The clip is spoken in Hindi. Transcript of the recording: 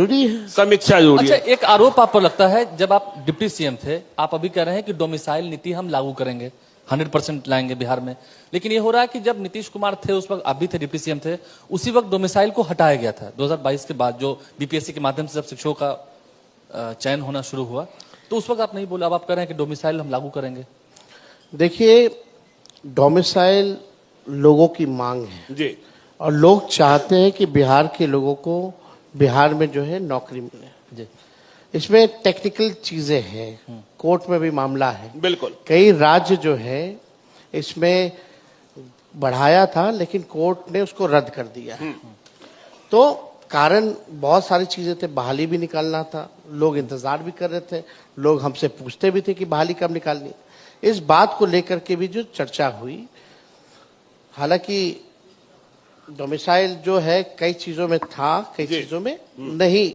जरूरी है, समीक्षा जरूरी अच्छा, है। एक आरोप आप पर लगता है, जब आप डिप्टी सीएम थे, आप अभी कह रहे हैं कि डोमिसाइल नीति हम लागू करेंगे, 100% लाएंगे बिहार में। लेकिन ये हो रहा है कि जब नीतीश कुमार थे, उस वक्त आप भी थे, डिप्टी सीएम थे, उसी वक्त डोमिसाइल को हटाया गया था 2022 के बाद, जो बीपीएससी के माध्यम से जब शिक्षकों का चयन होना शुरू हुआ, तो उस वक्त आप नहीं बोले। अब आप कह रहे हैं कि डोमिसाइल हम लागू करेंगे। देखिए, डोमिसाइल लोगों की मांग है जी। और लोग चाहते हैं कि बिहार के लोगों को बिहार में जो है नौकरी मिले जी। इसमें टेक्निकल चीजें हैं, कोर्ट में भी मामला है। बिल्कुल। कई राज्य जो है इसमें बढ़ाया था, लेकिन कोर्ट ने उसको रद्द कर दिया है। तो कारण बहुत सारी चीजें थे, बहाली भी निकालना था, लोग इंतजार भी कर रहे थे, लोग हमसे पूछते भी थे कि बहाली कब निकालनी। इस बात को लेकर के भी जो चर्चा हुई, हालांकि डोमिसाइल जो है कई चीजों में था, कई चीजों में नहीं